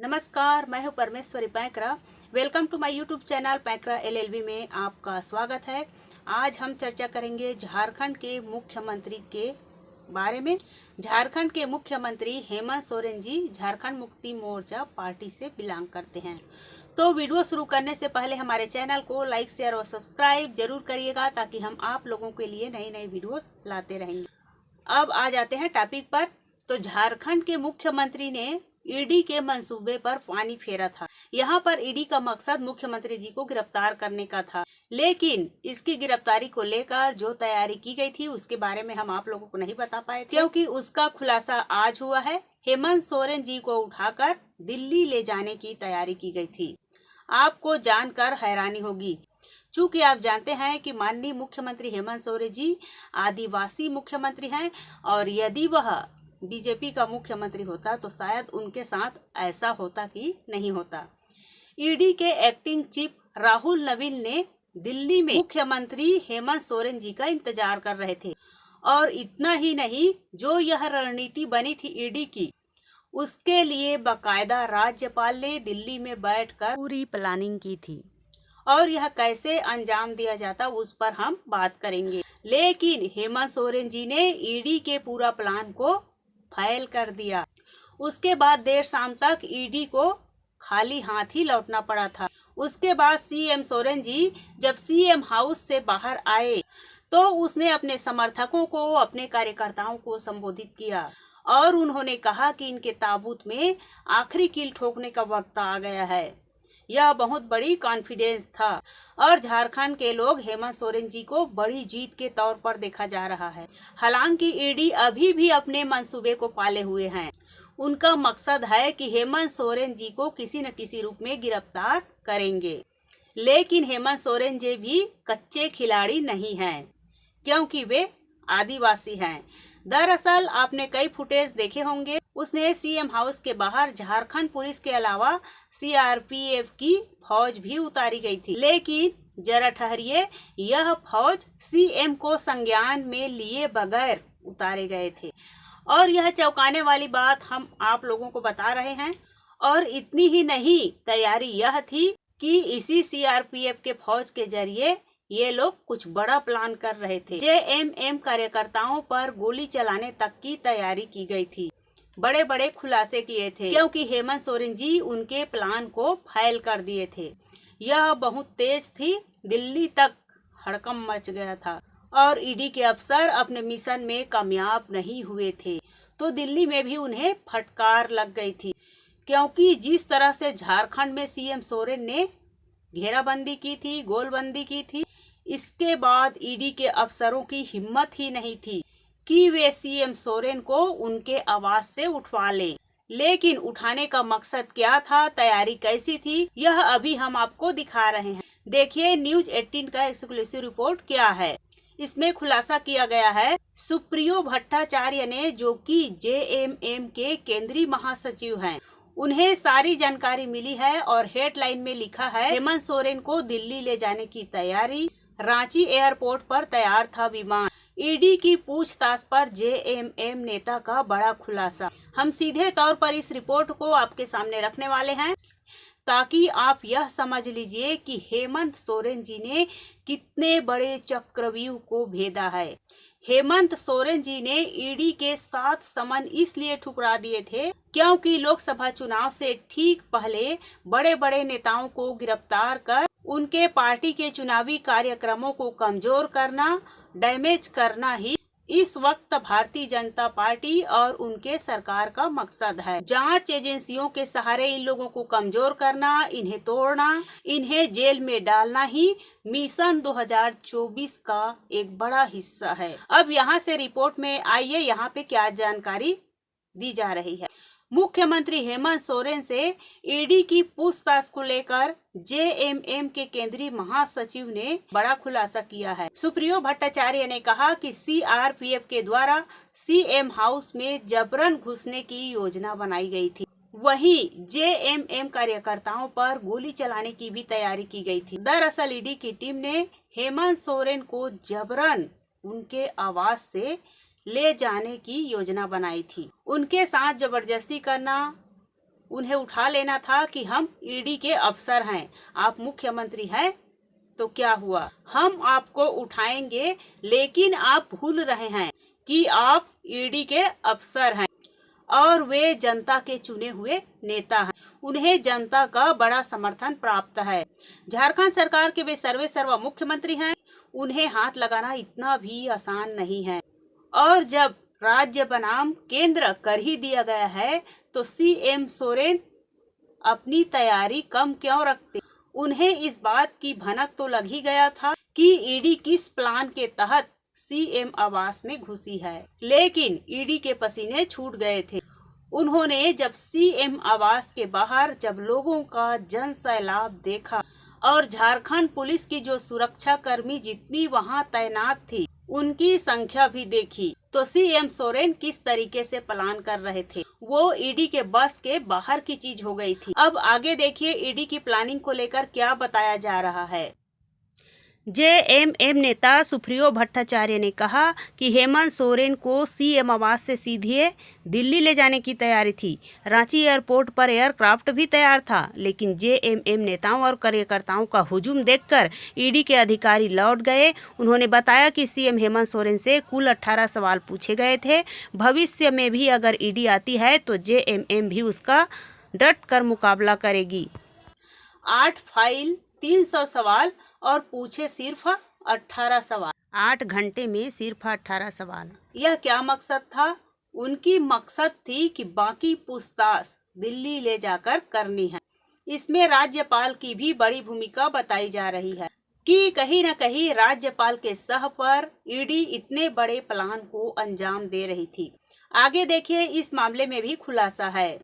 नमस्कार, मैं हूं Parmeshwari Painkra. Welcome to my YouTube channel Painkra LLB में आपका स्वागत है। आज हम चर्चा करेंगे झारखंड के मुख्यमंत्री के बारे में। झारखंड के मुख्यमंत्री हेमंत सोरेन जी झारखंड मुक्ति मोर्चा पार्टी से बिलोंग करते हैं। तो वीडियो शुरू करने से पहले हमारे चैनल को लाइक, शेयर और सब्सक्राइब जरूर करिएगा ताकि हम आप लोगों के लिए नई नई वीडियोस लाते रहेंगे। अब आ जाते हैं टॉपिक पर। तो झारखंड के मुख्यमंत्री ने ईडी के मंसूबे पर पानी फेरा था। यहाँ पर ईडी का मकसद मुख्यमंत्री जी को गिरफ्तार करने का था, लेकिन इसकी गिरफ्तारी को लेकर जो तैयारी की गई थी उसके बारे में हम आप लोगों को नहीं बता पाए थे, क्योंकि उसका खुलासा आज हुआ है। हेमंत सोरेन जी को उठाकर दिल्ली ले जाने की तैयारी की गई थी। आपको जानकर हैरानी होगी, चूंकि आप जानते हैं कि माननीय मुख्यमंत्री हेमंत सोरेन जी आदिवासी मुख्यमंत्री हैं, और यदि वह बीजेपी का मुख्यमंत्री होता तो शायद उनके साथ ऐसा होता कि नहीं होता। ईडी के एक्टिंग चीफ राहुल नवीन ने दिल्ली में मुख्यमंत्री हेमंत सोरेन जी का इंतजार कर रहे थे, और इतना ही नहीं, जो यह रणनीति बनी थी ईडी की, उसके लिए बाकायदा राज्यपाल ने दिल्ली में बैठकर पूरी प्लानिंग की थी, और यह कैसे अंजाम दिया जाता उस पर हम बात करेंगे। लेकिन हेमंत सोरेन जी ने ईडी के पूरा प्लान को फाइल कर दिया। उसके बाद देर शाम तक ईडी को खाली हाथ ही लौटना पड़ा था। उसके बाद सीएम सोरेन जी जब सीएम हाउस से बाहर आए तो उसने अपने समर्थकों को, अपने कार्यकर्ताओं को संबोधित किया, और उन्होंने कहा कि इनके ताबूत में आखिरी कील ठोकने का वक्त आ गया है। यह बहुत बड़ी कॉन्फिडेंस था, और झारखंड के लोग हेमंत सोरेन जी को बड़ी जीत के तौर पर देखा जा रहा है। हालांकि ईडी अभी भी अपने मंसूबे को पाले हुए हैं। उनका मकसद है कि हेमंत सोरेन जी को किसी न किसी रूप में गिरफ्तार करेंगे। लेकिन हेमंत सोरेन जी भी कच्चे खिलाड़ी नहीं हैं, क्योंकि वे आदिवासी हैं। दरअसल आपने कई फुटेज देखे होंगे, उसने सीएम हाउस के बाहर झारखंड पुलिस के अलावा सीआरपीएफ की फौज भी उतारी गई थी। लेकिन जरा ठहरिए, यह फौज सीएम को संज्ञान में लिए बगैर उतारे गए थे, और यह चौंकाने वाली बात हम आप लोगों को बता रहे हैं। और इतनी ही नहीं, तैयारी यह थी कि इसी सीआरपीएफ के फौज के जरिए ये लोग कुछ बड़ा प्लान कर रहे थे। जेएमएम कार्यकर्ताओं पर गोली चलाने तक की तैयारी की गई थी। बड़े बड़े खुलासे किए थे, क्योंकि हेमंत सोरेन जी उनके प्लान को फाइल कर दिए थे। यह बहुत तेज थी, दिल्ली तक हड़कंप मच गया था, और ईडी के अफसर अपने मिशन में कामयाब नहीं हुए थे, तो दिल्ली में भी उन्हें फटकार लग गई थी। क्योंकि जिस तरह से झारखंड में सीएम सोरेन ने घेराबंदी की थी, गोलबंदी की थी, इसके बाद ईडी के अफसरों की हिम्मत ही नहीं थी कि वे सीएम सोरेन को उनके आवास से उठवा लें। लेकिन उठाने का मकसद क्या था, तैयारी कैसी थी, यह अभी हम आपको दिखा रहे हैं। देखिए न्यूज 18 का एक्सक्लूसिव रिपोर्ट क्या है। इसमें खुलासा किया गया है, सुप्रियो भट्टाचार्य ने, जो कि जेएमएम के केंद्रीय महासचिव हैं, उन्हें सारी जानकारी मिली है, और हेडलाइन में लिखा है, हेमंत सोरेन को दिल्ली ले जाने की तैयारी, रांची एयरपोर्ट पर तैयार था विमान। ईडी की पूछताछ पर जेएमएम नेता का बड़ा खुलासा। हम सीधे तौर पर इस रिपोर्ट को आपके सामने रखने वाले हैं, ताकि आप यह समझ लीजिए कि हेमंत सोरेन जी ने कितने बड़े चक्रव्यूह को भेदा है। हेमंत सोरेन जी ने ईडी के 7 समन इसलिए ठुकरा दिए थे, क्योंकि लोकसभा चुनाव से ठीक पहले बड़े बड़े नेताओं को गिरफ्तार कर उनके पार्टी के चुनावी कार्यक्रमों को कमजोर करना, डैमेज करना ही इस वक्त भारतीय जनता पार्टी और उनके सरकार का मकसद है। जांच एजेंसियों के सहारे इन लोगों को कमजोर करना, इन्हें तोड़ना, इन्हें जेल में डालना ही मिशन 2024 का एक बड़ा हिस्सा है। अब यहाँ से रिपोर्ट में आइए, यहाँ पे क्या जानकारी दी जा रही है। मुख्यमंत्री हेमंत सोरेन से ईडी की पूछताछ को लेकर जेएमएम के केंद्रीय महासचिव ने बड़ा खुलासा किया है। सुप्रियो भट्टाचार्य ने कहा कि सीआरपीएफ के द्वारा सीएम हाउस में जबरन घुसने की योजना बनाई गई थी। वहीं जेएमएम कार्यकर्ताओं पर गोली चलाने की भी तैयारी की गई थी। दरअसल ईडी की टीम ने हेमंत सोरेन को जबरन उनके आवास से ले जाने की योजना बनाई थी। उनके साथ जबरदस्ती करना, उन्हें उठा लेना था कि हम ईडी के अफसर हैं, आप मुख्यमंत्री हैं। तो क्या हुआ, हम आपको उठाएंगे, लेकिन आप भूल रहे हैं कि आप ईडी के अफसर हैं और वे जनता के चुने हुए नेता हैं। उन्हें जनता का बड़ा समर्थन प्राप्त है। झारखंड सरकार के वे सर्वे सर्वा मुख्यमंत्री हैं। उन्हें हाथ लगाना इतना भी आसान नहीं है। और जब राज्य बनाम केंद्र कर ही दिया गया है तो सीएम सोरेन अपनी तैयारी कम क्यों रखते। उन्हें इस बात की भनक तो लग ही गया था कि ईडी किस प्लान के तहत सीएम आवास में घुसी है, लेकिन ईडी के पसीने छूट गए थे। उन्होंने जब सीएम आवास के बाहर जब लोगों का जन सैलाब देखा और झारखंड पुलिस की जो सुरक्षा कर्मी जितनी वहां तैनात थी उनकी संख्या भी देखी, तो सीएम सोरेन किस तरीके से प्लान कर रहे थे वो ईडी के बस के बाहर की चीज हो गई थी। अब आगे देखिए ईडी की प्लानिंग को लेकर क्या बताया जा रहा है। जेएमएम नेता सुप्रियो भट्टाचार्य ने कहा कि हेमंत सोरेन को सीएम आवास से सीधे दिल्ली ले जाने की तैयारी थी। रांची एयरपोर्ट पर एयरक्राफ्ट भी तैयार था, लेकिन जेएमएम नेताओं और कार्यकर्ताओं का हुजूम देखकर ईडी के अधिकारी लौट गए। उन्होंने बताया कि सीएम हेमंत सोरेन से कुल 18 सवाल पूछे गए थे। भविष्य में भी अगर ईडी आती है तो जेएमएम भी उसका डट कर मुकाबला करेगी। 8 फाइल, 300 सवाल और पूछे सिर्फ 18 सवाल। 8 घंटे में सिर्फ 18 सवाल। यह क्या मकसद था? उनकी मकसद थी कि बाकी पूछताछ दिल्ली ले जाकर करनी है। इसमें राज्यपाल की भी बड़ी भूमिका बताई जा रही है कि कहीं न कहीं राज्यपाल के सह पर ईडी इतने बड़े प्लान को अंजाम दे रही थी। आगे देखिए इस मामले में भी खुलासा है।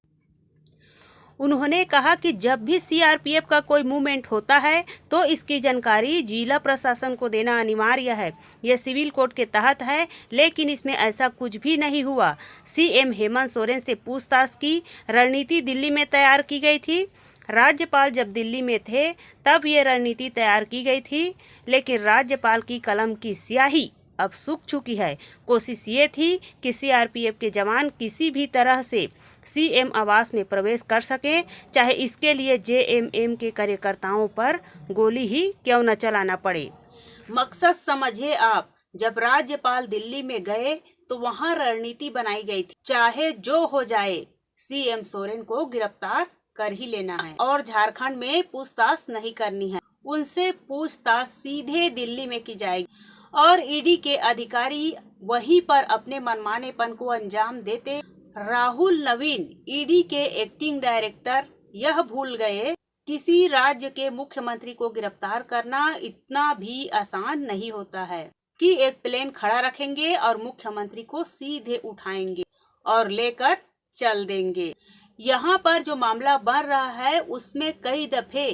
उन्होंने कहा कि जब भी सीआरपीएफ का कोई मूवमेंट होता है तो इसकी जानकारी जिला प्रशासन को देना अनिवार्य है। यह सिविल कोड के तहत है, लेकिन इसमें ऐसा कुछ भी नहीं हुआ। सीएम हेमंत सोरेन से पूछताछ की रणनीति दिल्ली में तैयार की गई थी। राज्यपाल जब दिल्ली में थे तब ये रणनीति तैयार की गई थी, लेकिन राज्यपाल की कलम की स्याही अब सूख चुकी है। कोशिश ये थी कि सीआरपीएफ के जवान किसी भी तरह से सीएम आवास में प्रवेश कर सके, चाहे इसके लिए जेएमएम के कार्यकर्ताओं पर गोली ही क्यों न चलाना पड़े। मकसद समझिए आप, जब राज्यपाल दिल्ली में गए तो वहां रणनीति बनाई गई थी, चाहे जो हो जाए सीएम सोरेन को गिरफ्तार कर ही लेना है और झारखंड में पूछताछ नहीं करनी है। उनसे पूछताछ सीधे दिल्ली में की जाएगी और ईडी के अधिकारी वहीं पर अपने मनमानेपन को अंजाम देते। राहुल नवीन, ईडी के एक्टिंग डायरेक्टर, यह भूल गए किसी राज्य के मुख्यमंत्री को गिरफ्तार करना इतना भी आसान नहीं होता है कि एक प्लेन खड़ा रखेंगे और मुख्यमंत्री को सीधे उठाएंगे और लेकर चल देंगे। यहाँ पर जो मामला बन रहा है उसमें कई दफे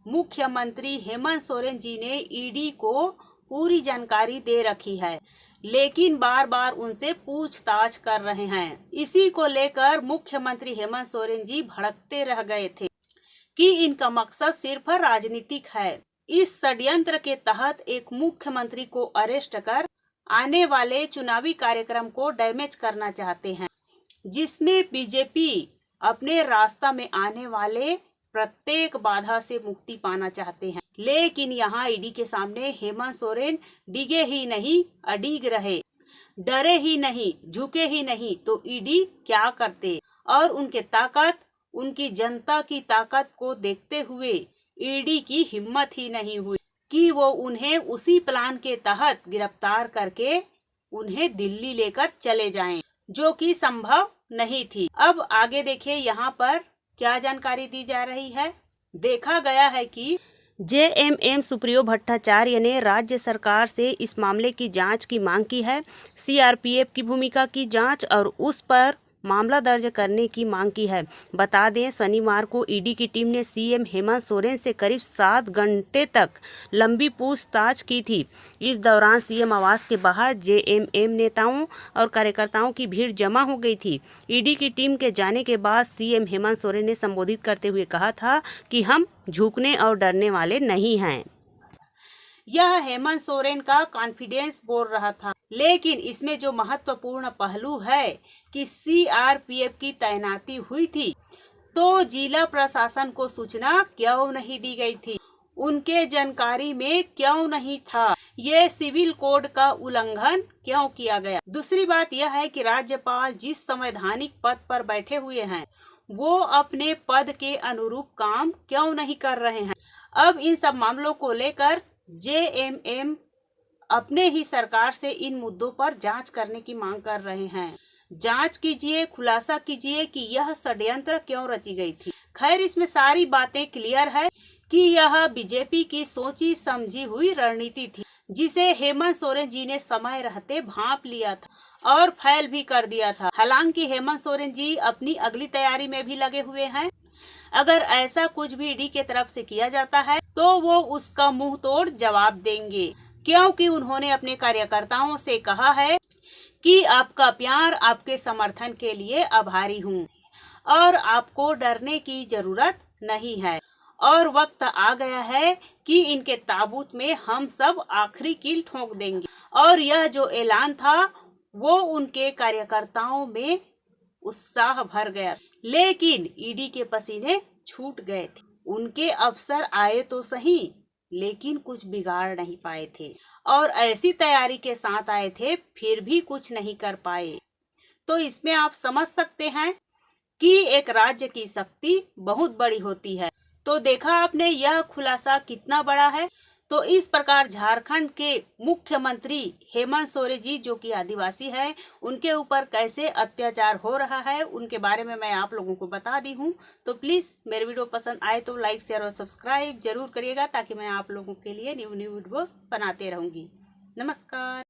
मुख्यमंत्री हेमंत सोरेन जी ने ईडी को पूरी जानकारी दे रखी है, लेकिन बार बार उनसे पूछताछ कर रहे हैं। इसी को लेकर मुख्यमंत्री हेमंत सोरेन जी भड़कते रह गए थे कि इनका मकसद सिर्फ राजनीतिक है। इस षड्यंत्र के तहत एक मुख्यमंत्री को अरेस्ट कर आने वाले चुनावी कार्यक्रम को डैमेज करना चाहते हैं, जिसमें बीजेपी अपने रास्ता में आने वाले प्रत्येक बाधा से मुक्ति पाना चाहते हैं। लेकिन यहाँ ईडी के सामने हेमंत सोरेन डिगे ही नहीं, अडिग रहे, डरे ही नहीं, झुके ही नहीं, तो ईडी क्या करते। और उनके ताकत, उनकी जनता की ताकत को देखते हुए ईडी की हिम्मत ही नहीं हुई कि वो उन्हें उसी प्लान के तहत गिरफ्तार करके उन्हें दिल्ली लेकर चले जाएं, जो कि संभव नहीं थी। अब आगे देखिए यहाँ पर क्या जानकारी दी जा रही है। देखा गया है कि जेएमएम सुप्रियो भट्टाचार्य ने राज्य सरकार से इस मामले की जांच की मांग की है। सीआरपीएफ की भूमिका की जांच और उस पर मामला दर्ज करने की मांग की है। बता दें, शनिवार को ईडी की टीम ने सीएम हेमंत सोरेन से करीब 7 घंटे तक लंबी पूछताछ की थी। इस दौरान सीएम आवास के बाहर जेएमएम नेताओं और कार्यकर्ताओं की भीड़ जमा हो गई थी। ईडी की टीम के जाने के बाद सीएम हेमंत सोरेन ने संबोधित करते हुए कहा था कि हम झुकने और डरने वाले नहीं हैं। यह हेमंत सोरेन का कॉन्फिडेंस बोल रहा था, लेकिन इसमें जो महत्वपूर्ण पहलू है कि सीआरपीएफ की तैनाती हुई थी तो जिला प्रशासन को सूचना क्यों नहीं दी गई थी? उनके जानकारी में क्यों नहीं था? ये सिविल कोड का उल्लंघन क्यों किया गया? दूसरी बात यह है कि राज्यपाल जिस संवैधानिक पद पर बैठे हुए हैं वो अपने पद के अनुरूप काम क्यों नहीं कर रहे हैं? अब इन सब मामलों को लेकर जेएमएम अपने ही सरकार से इन मुद्दों पर जांच करने की मांग कर रहे हैं। जांच कीजिए, खुलासा कीजिए कि यह षड्यंत्र क्यों रची गई थी। खैर, इसमें सारी बातें क्लियर है कि यह बीजेपी की सोची समझी हुई रणनीति थी, जिसे हेमंत सोरेन जी ने समय रहते भांप लिया था और फैल भी कर दिया था। हालांकि हेमंत सोरेन जी अपनी अगली तैयारी में भी लगे हुए हैं। अगर ऐसा कुछ भी ईडी के तरफ से किया जाता है तो वो उसका मुंह तोड़ जवाब देंगे, क्योंकि उन्होंने अपने कार्यकर्ताओं से कहा है कि आपका प्यार, आपके समर्थन के लिए आभारी हूँ और आपको डरने की जरूरत नहीं है और वक्त आ गया है कि इनके ताबूत में हम सब आखिरी कील ठोक देंगे। और यह जो ऐलान था वो उनके कार्यकर्ताओं में उत्साह भर गया, लेकिन ईडी के पसीने छूट गए थे। उनके अफसर आए तो सही, लेकिन कुछ बिगाड़ नहीं पाए थे और ऐसी तैयारी के साथ आए थे, फिर भी कुछ नहीं कर पाए। तो इसमें आप समझ सकते हैं कि एक राज्य की शक्ति बहुत बड़ी होती है। तो देखा आपने यह खुलासा कितना बड़ा है। तो इस प्रकार झारखंड के मुख्यमंत्री हेमंत सोरेन जी, जो कि आदिवासी है, उनके ऊपर कैसे अत्याचार हो रहा है उनके बारे में मैं आप लोगों को बता दी हूँ। तो प्लीज मेरे वीडियो पसंद आए तो लाइक, शेयर और सब्सक्राइब जरूर करिएगा, ताकि मैं आप लोगों के लिए न्यू वीडियोस बनाते रहूंगी। नमस्कार।